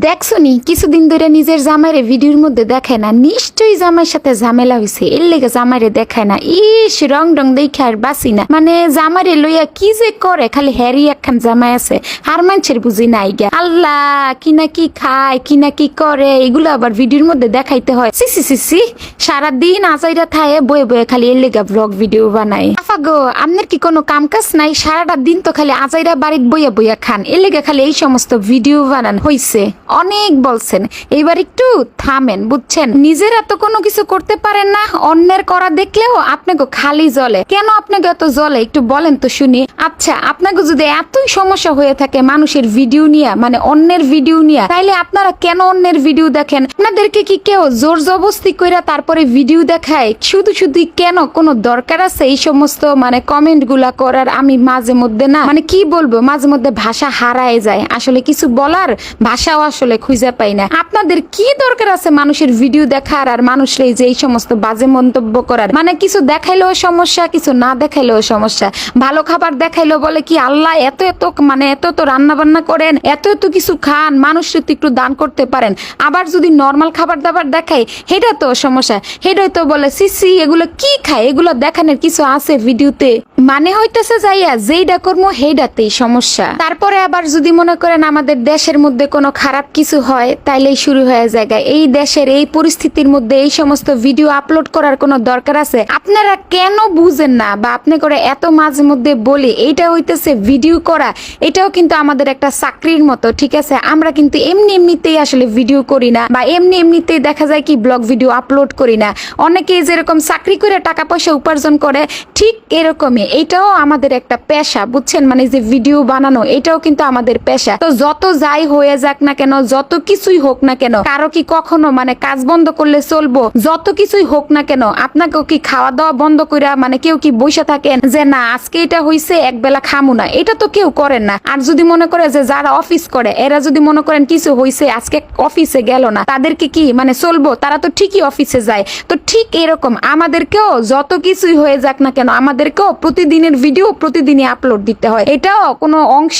দেখছো নি কিছুদিন ধরে নিজের জামাইরে ভিডিওর মধ্যে দেখায় না, নিশ্চয়ই জামাইয়ের সাথে ঝামেলা হয়েছে, এর লেগে জামাইরে দেখায় না। ইস রং ডং দেখে আর বাসি না, মানে জামাইরে লইয়া কি যে করে, খালি হ্যারি একখান জামাই আছে আর মানুষের বুঝি নাই গা। আল্লাহ, কি না কি খায়, কি না কি করে, এগুলো আবার ভিডিওর মধ্যে দেখাইতে হয়। সি সি সি সি, সারাদিন আজাইরা থায়ে বয়ে বয়ে খালি এর লেগে ব্লগ ভিডিও বানায়। আফা গো, আপনার কি কোনো কাম কাজ নাই? সারাটা দিন তো খালি আজাইরা বাড়িতে বইয়া বইয়া খান, এর লেগে খালি এই সমস্ত ভিডিও বানান। হইছে, অনেক বলছেন, এইবার একটু থামেন, বুঝছেন? নিজেরা তো কোনো কিছু করতে পারেন না, অন্যের করা দেখলেও আপনাকে খালি জ্বলে। কেন আপনাকে এত জ্বলে একটু বলেন তো শুনি। আচ্ছা, আপনাকে যদি এতই সমস্যা হয়ে থাকে মানুষের ভিডিও নিয়ে, মানে অন্যের ভিডিও নিয়ে, তাইলে আপনারা কেন অন্যের ভিডিও দেখেন? আপনাদেরকে কি কেউ জোর জবরদস্তি কইরা তারপরে ভিডিও দেখায়? শুধু শুধু কেন? কোনো দরকার আছে এই সমস্ত মানে কমেন্ট গুলা করার? আমি মাঝে মধ্যে না, মানে কি বলবো, মাঝে মধ্যে ভাষা হারায় যায়, আসলে কিছু বলার ভাষাও আসলে খুঁজে পাই না। আপনাদের কি দরকার আছে মানুষের ভিডিও দেখার আর মানুষের যে এই সমস্ত বাজে মন্তব্য করার? মানে কিছু দেখাইলেও সমস্যা, কিছু না দেখাইলেও সমস্যা। ভালো খাবার দেখাইলেও বলে কি আল্লাহ এত এত মানে এত এত রান্না বান্না করেন, এত এত কিছু খান, মানুষের তো একটু দান করতে পারেন। আবার যদি নর্মাল খাবার দাবার দেখাই, সেটা তো সমস্যা, সেটাই তো বলে সিসি এগুলো কি খায়, এগুলো দেখানোর কিছু আছে ভিডিওতে? মানে হইতেছে যাইয়া যেইটা করবো সেইটাতেই সমস্যা। তারপরে আবার যদি মনে করেন আমাদের দেশের মধ্যে কোনো খারাপ কিছু হয়, তাইলেই শুরু হয়ে যায় এই দেশের এই পরিস্থিতির মধ্যে এই সমস্ত ভিডিও আপলোড করার কোনো দরকার আছে? আপনারা কেন বুঝেন না? বা আপনি করে এত মাঝে মধ্যে বলি এইটা হইতেছে ভিডিও করা, এটাও কিন্তু আমাদের একটা চাকরির মতো, ঠিক আছে? আমরা কিন্তু এমনি এমনিতেই আসলে ভিডিও করি না, বা এমনি এমনিতেই দেখা যায় কি ব্লগ ভিডিও আপলোড করি না। অনেকেই যেরকম চাকরি করে টাকা পয়সা উপার্জন করে, ঠিক এরকমই এটাও আমাদের একটা পেশা, বুঝছেন? মানে যে ভিডিও বানানো, এটাও কিন্তু আমাদের পেশা। তো যত যাই হয়ে যাক না কেন, যত কিছুই হোক না কেন, কারো কি কখনো মানে কাজ বন্ধ করলে চলবো? যত কিছুই হোক না কেন, আপনাকেও কি খাওয়া দাওয়া বন্ধ কইরা মানে কেউ কি বসে থাকেন যে না আজকে এটা হইছে একবেলা খামু না? এটা তো কেউ করেন না। আর যদি মনে করে যে যারা অফিস করে, এরা যদি মনে করেন কিছু হইছে আজকে অফিসে গেল না, তাদেরকে কি মানে চলবো? তারা তো ঠিকই অফিসে যায়। তো ঠিক এরকম আমাদেরকেও যত কিছুই হয়ে যাক না কেন, আমাদেরকেও প্রতিদিনের ভিডিও প্রতিদিনই আপলোড দিতে হয়। এটাও কোনো অংশ